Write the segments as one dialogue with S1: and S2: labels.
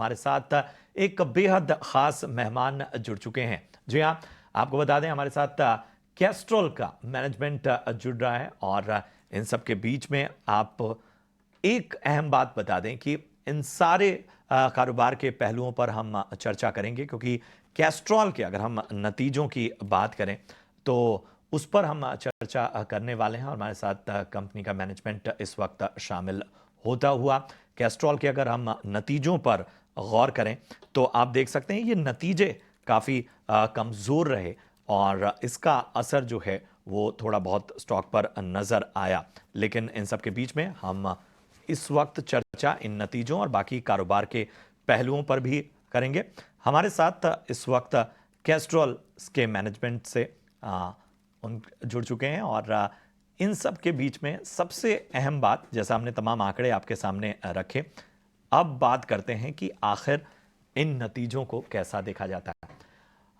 S1: हमारे साथ एक बेहद खास मेहमान जुड़ चुके हैं। जी हाँ, आपको बता दें हमारे साथ कैस्ट्रॉल का मैनेजमेंट जुड़ रहा है और इन सब के बीच में आप एक अहम बात बता दें कि इन सारे कारोबार के पहलुओं पर हम चर्चा करेंगे, क्योंकि कैस्ट्रॉल के अगर हम नतीजों की बात करें तो उस पर हम चर्चा करने वाले हैं और हमारे साथ कंपनी का मैनेजमेंट इस वक्त शामिल होता हुआ। कैस्ट्रॉल के अगर हम नतीजों पर गौर करें तो आप देख सकते हैं ये नतीजे काफ़ी कमज़ोर रहे और इसका असर जो है वो थोड़ा बहुत स्टॉक पर नज़र आया। लेकिन इन सब के बीच में हम इस वक्त चर्चा इन नतीजों और बाकी कारोबार के पहलुओं पर भी करेंगे। हमारे साथ इस वक्त कैस्ट्रॉल के मैनेजमेंट से उन जुड़ चुके हैं और इन सब के बीच में सबसे अहम बात, जैसा हमने तमाम आंकड़े आपके सामने रखे, अब बात करते हैं कि आखिर इन नतीजों को कैसा देखा जाता है।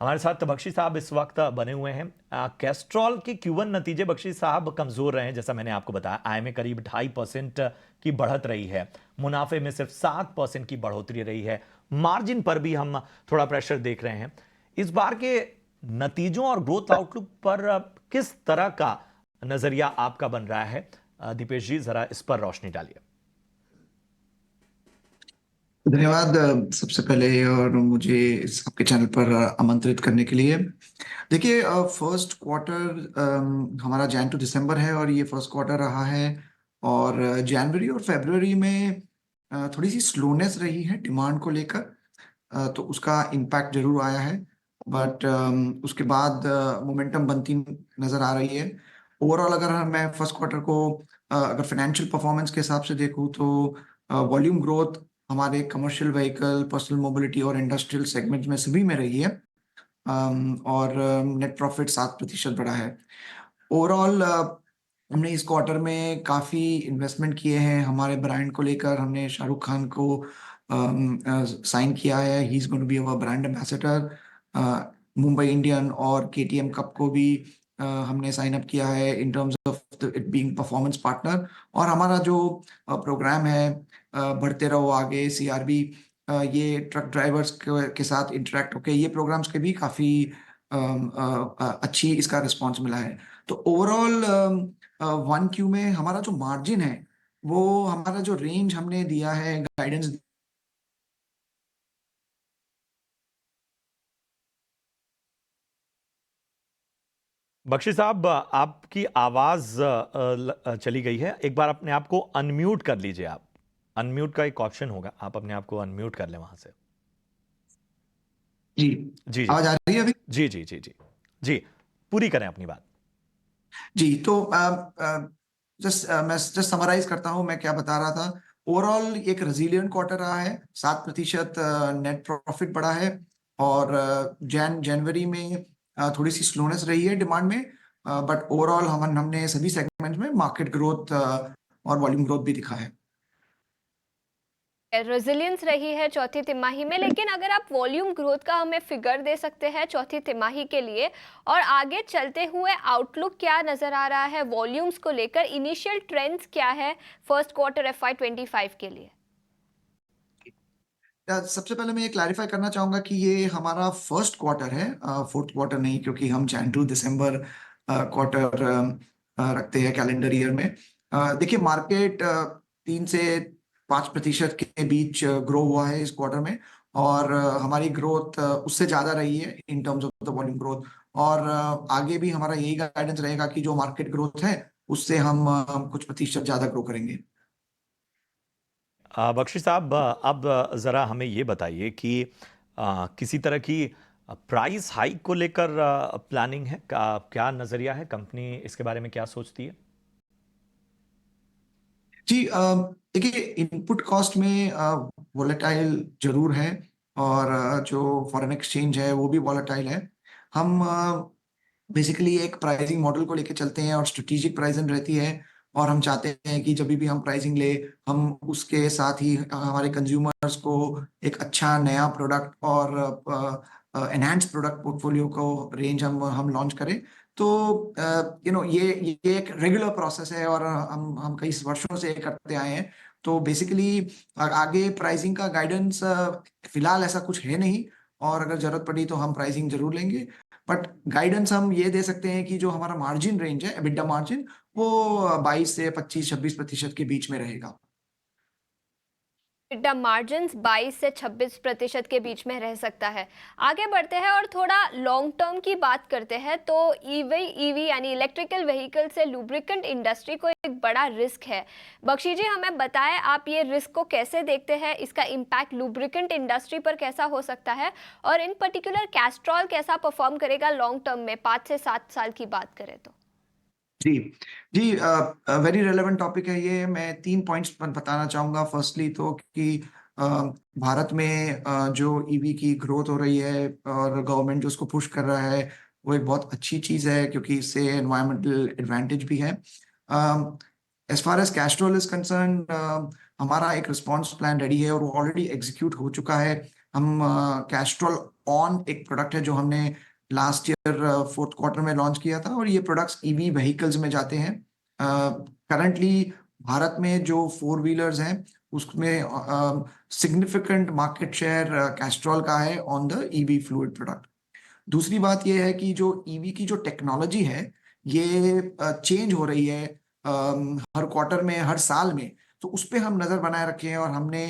S1: हमारे साथ बख्शी साहब इस वक्त बने हुए हैं। कैस्ट्रॉल के Q1 नतीजे बख्शी साहब कमजोर रहे हैं, जैसा मैंने आपको बताया। आय में करीब 2.5% की बढ़त रही है, मुनाफे में सिर्फ 7% की बढ़ोतरी रही है, मार्जिन पर भी हम थोड़ा प्रेशर देख रहे हैं। इस बार के नतीजों और ग्रोथ आउटलुक पर किस तरह का नजरिया आपका बन रहा है? दीपेश जी, जरा इस पर रोशनी डालिए।
S2: धन्यवाद सबसे पहले और मुझे इस आपके चैनल पर आमंत्रित करने के लिए। देखिए, फर्स्ट क्वार्टर हमारा जैन टू दिसंबर है और ये फर्स्ट क्वार्टर रहा है। और जनवरी और फरवरी में थोड़ी सी स्लोनेस रही है डिमांड को लेकर, तो उसका इम्पैक्ट जरूर आया है। बट उसके बाद मोमेंटम बनती नजर आ रही है। ओवरऑल अगर मैं फर्स्ट क्वार्टर को अगर फाइनेंशियल परफॉर्मेंस के हिसाब से देखूँ तो वॉल्यूम ग्रोथ हमारे कमर्शियल व्हीकल, पर्सनल मोबिलिटी और इंडस्ट्रियल सेगमेंट में सभी में रही है। और नेट प्रॉफिट 7% बढ़ा है। ओवरऑल हमने इस क्वार्टर में काफ़ी इन्वेस्टमेंट किए हैं हमारे ब्रांड को लेकर। हमने शाहरुख खान को साइन किया है, he is going to be our brand ambassador. Mumbai Indian और केटीएम कप को भी हमने साइन अप किया है in terms of it being performance partner. और हमारा जो प्रोग्राम है बढ़ते रहो आगे सीआरबी, ये ट्रक ड्राइवर्स के साथ इंटरेक्ट होके ये प्रोग्राम्स के भी काफ़ी अच्छी इसका रिस्पॉन्स मिला है। तो ओवरऑल 1Q में हमारा जो मार्जिन है, वो हमारा जो रेंज हमने दिया है गाइडेंस।
S1: बख्शी साहब, आपकी आवाज चली गई है। एक बार अपने आप को अनम्यूट कर लीजिए। आप अनम्यूट का एक ऑप्शन होगा, आप अपने आप को अनम्यूट कर लें वहां से।
S2: जी,
S1: जी जी
S2: आवाज आ रही है अभी?
S1: जी जी जी जी जी, पूरी करें अपनी बात।
S2: जी, तो मैं जस्ट समराइज करता हूँ मैं क्या बता रहा था। ओवरऑल एक रेजिलियंट क्वार्टर रहा है, 7% नेट प्रॉफिट बढ़ा है। और जनवरी में थोड़ी सी स्लोनेस रही है डिमांड में, बट ओवरऑल हमने सभी सेगमेंट में मार्केट ग्रोथ और वॉल्यूम ग्रोथ भी दिखा है।
S3: रेजिलियंस रही है चौथी तिमाही में, लेकिन अगर आप वॉल्यूम ग्रोथ का हमें फिगर दे सकते हैं चौथी तिमाही के लिए, और आगे चलते हुए आउटलुक क्या नजर आ रहा है वॉल्यूम्स को लेकर, इनिशियल ट्रेंड्स क्या है फर्स्ट क्वार्टर FY25 के लिए?
S2: सबसे पहले मैं ये क्लैरिफाई करना चाहूंगा कि ये हमारा फर्स्ट क्वार्टर है, फोर्थ क्वार्टर नहीं, क्योंकि हम जैन टू दिसंबर क्वार्टर रखते हैं कैलेंडर ईयर में। देखिए, मार्केट 3 से 5% के बीच ग्रो हुआ है इस क्वार्टर में। और हमारी ग्रोथ उससे ज्यादा रही है in terms of the volume growth. और आगे भी हमारा यही गाइडेंस रहेगा कि जो मार्केट ग्रोथ है उससे हम कुछ प्रतिशत ज्यादा ग्रो करेंगे।
S1: बख्शी साहब, अब ज़रा हमें ये बताइए कि किसी तरह की प्राइस हाइक को लेकर प्लानिंग है क्या नज़रिया है? कंपनी इसके बारे में क्या सोचती है?
S2: जी, देखिए, इनपुट कॉस्ट में वोलेटाइल जरूर है। और जो फॉरेन एक्सचेंज है वो भी वोलेटाइल है। हम बेसिकली एक प्राइसिंग मॉडल को लेके चलते हैं और स्ट्रेटेजिक प्राइसिंग रहती है। और हम चाहते हैं कि जब भी हम प्राइसिंग ले, हम उसके साथ ही हमारे कंज्यूमर्स को एक अच्छा नया प्रोडक्ट और एनहांस प्रोडक्ट पोर्टफोलियो को रेंज हम लॉन्च करें। तो ये एक रेगुलर प्रोसेस है और हम कई वर्षों से करते आए हैं। तो बेसिकली आगे प्राइसिंग का गाइडेंस फिलहाल ऐसा कुछ है नहीं, और अगर जरूरत पड़ी तो हम प्राइसिंग जरूर लेंगे। बट गाइडेंस हम ये दे सकते हैं कि जो हमारा मार्जिन रेंज है, एबिटा मार्जिन, वो 22 से 25-26% के बीच में रहेगा।
S3: EBITDA मार्जिन्स 22 से 26% के बीच में रह सकता है। आगे बढ़ते हैं और थोड़ा लॉन्ग टर्म की बात करते हैं। तो ईवी यानी इलेक्ट्रिकल व्हीकल से लुब्रिकेंट इंडस्ट्री को एक बड़ा रिस्क है। बख्शी जी, हमें बताएं आप ये रिस्क को कैसे देखते हैं, इसका इम्पैक्ट लुब्रिकेंट इंडस्ट्री पर कैसा हो सकता है, और इन पर्टिकुलर कैस्ट्रॉल कैसा परफॉर्म करेगा लॉन्ग टर्म में, 5 से 7 साल की बात करें तो।
S2: जी, जी, वेरी रेलेवेंट टॉपिक है ये। मैं 3 पॉइंट्स बताना चाहूँगा। फर्स्टली तो कि अ, भारत में जो ईवी की ग्रोथ हो रही है और गवर्नमेंट जो उसको पुश कर रहा है, वो एक बहुत अच्छी चीज़ है, क्योंकि इससे एनवायरमेंटल एडवांटेज भी है। As far as Castrol is concerned, हमारा एक रिस्पॉन्स प्लान रेडी है और वो ऑलरेडी एग्जीक्यूट हो चुका है। हम कैस्ट्रॉल ऑन एक प्रोडक्ट है जो हमने लास्ट ईयर फोर्थ क्वार्टर में लॉन्च किया था, और ये प्रोडक्ट्स ईवी व्हीकल्स में जाते हैं। करंटली भारत में जो 4 व्हीलर्स हैं, उसमें सिग्निफिकेंट मार्केट शेयर कैस्ट्रॉल का है on the EV fluid product. दूसरी बात ये है कि जो ईवी की जो टेक्नोलॉजी है, ये चेंज हो रही है हर क्वार्टर में, हर साल में। तो उस पे हम नजर बनाए रखे हैं, और हमने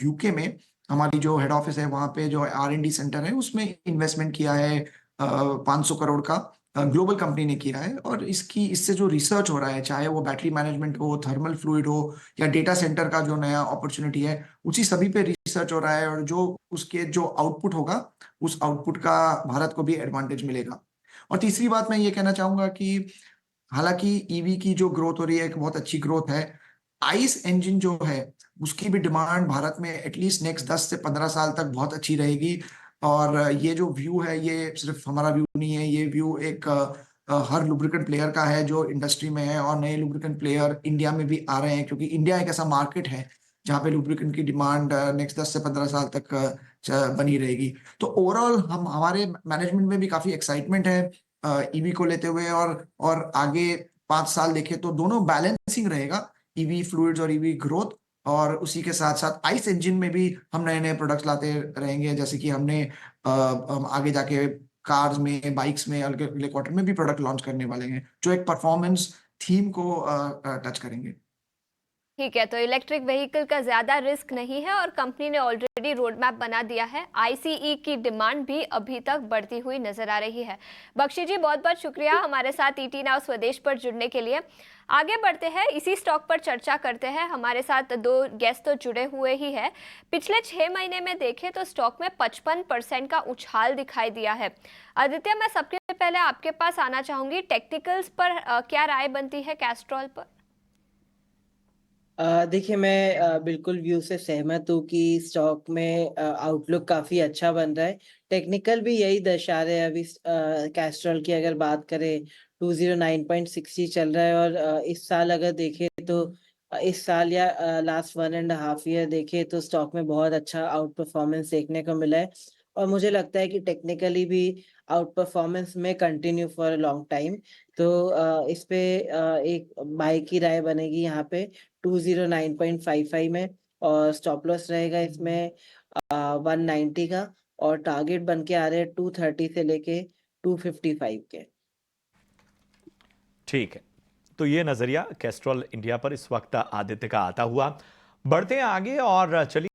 S2: यूके में हमारी जो हेड ऑफिस है, वहां पे जो R&D सेंटर है, उसमें इन्वेस्टमेंट किया है 500 करोड़ का। ग्लोबल कंपनी ने किया है, और इससे जो रिसर्च हो रहा है, चाहे वो बैटरी मैनेजमेंट हो, थर्मल फ्लूइड हो, या डेटा सेंटर का जो नया अपॉर्चुनिटी है, उसी सभी पे रिसर्च हो रहा है। और जो उसके जो आउटपुट होगा, उस आउटपुट का भारत को भी एडवांटेज मिलेगा। और तीसरी बात मैं ये कहना चाहूंगा कि हालांकि ईवी की जो ग्रोथ हो रही है, एक बहुत अच्छी ग्रोथ है। आइस इंजन जो है, उसकी भी डिमांड भारत में एटलीस्ट नेक्स्ट 10 से 15 साल तक बहुत अच्छी रहेगी। और ये जो व्यू है, ये सिर्फ हमारा व्यू नहीं है, ये व्यू एक हर लुब्रिकेंट प्लेयर का है जो इंडस्ट्री में है, और नए लुब्रिकेंट प्लेयर इंडिया में भी आ रहे हैं, क्योंकि इंडिया एक ऐसा मार्केट है जहाँ पे लुब्रिकेंट की डिमांड नेक्स्ट 10 से 15 साल तक बनी रहेगी। तो ओवरऑल हम हमारे मैनेजमेंट में भी काफी एक्साइटमेंट है ईवी को लेते हुए, और आगे 5 साल देखें तो दोनों बैलेंसिंग रहेगा, ईवी फ्लूइड्स और ईवी ग्रोथ। और उसी के साथ साथ आइस इंजन में भी हम नए नए प्रोडक्ट्स लाते रहेंगे, जैसे कि हमने हम आगे जाके कार्स में, बाइक्स में, अगले क्वार्टर में भी प्रोडक्ट लॉन्च करने वाले हैं, जो एक परफॉर्मेंस थीम को टच करेंगे।
S3: ठीक है, तो इलेक्ट्रिक व्हीकल का ज़्यादा रिस्क नहीं है और कंपनी ने ऑलरेडी रोड मैप बना दिया है। आईसीई की डिमांड भी अभी तक बढ़ती हुई नजर आ रही है। बख्शी जी, बहुत बहुत शुक्रिया हमारे साथ ईटी नाउ स्वदेश पर जुड़ने के लिए। आगे बढ़ते हैं, इसी स्टॉक पर चर्चा करते हैं। हमारे साथ 2 गेस्ट तो जुड़े हुए ही है। पिछले 6 महीने में देखें तो स्टॉक में 55% का उछाल दिखाई दिया है। आदित्य, मैं सबसे पहले आपके पास आना चाहूंगी, टेक्निकल्स पर क्या राय बनती है कैस्ट्रॉल पर?
S4: देखिए, मैं बिल्कुल व्यू से सहमत हूँ कि स्टॉक में आउटलुक काफ़ी अच्छा बन रहा है। टेक्निकल भी यही दर्शा रहे हैं। अभी कैस्ट्रॉल की अगर बात करें, 209.60 चल रहा है, और इस साल अगर देखें तो इस साल या लास्ट 1.5 ईयर देखें तो स्टॉक में बहुत अच्छा आउट परफॉर्मेंस देखने को मिला है, और मुझे लगता है कि टेक्निकली भी आउट परफॉर्मेंस में continue for a long time. तो इस पे एक बाय की राय बनेगी यहाँ पे 209.55 में, और स्टॉप लॉस रहेगा इसमें 190 का, और टारगेट बन के आ रहे हैं 230 से लेके 255 के।
S1: ठीक है, तो ये नजरिया कैस्ट्रॉल इंडिया पर इस वक्त आदित्य का आता हुआ। बढ़ते हैं आगे और चलिए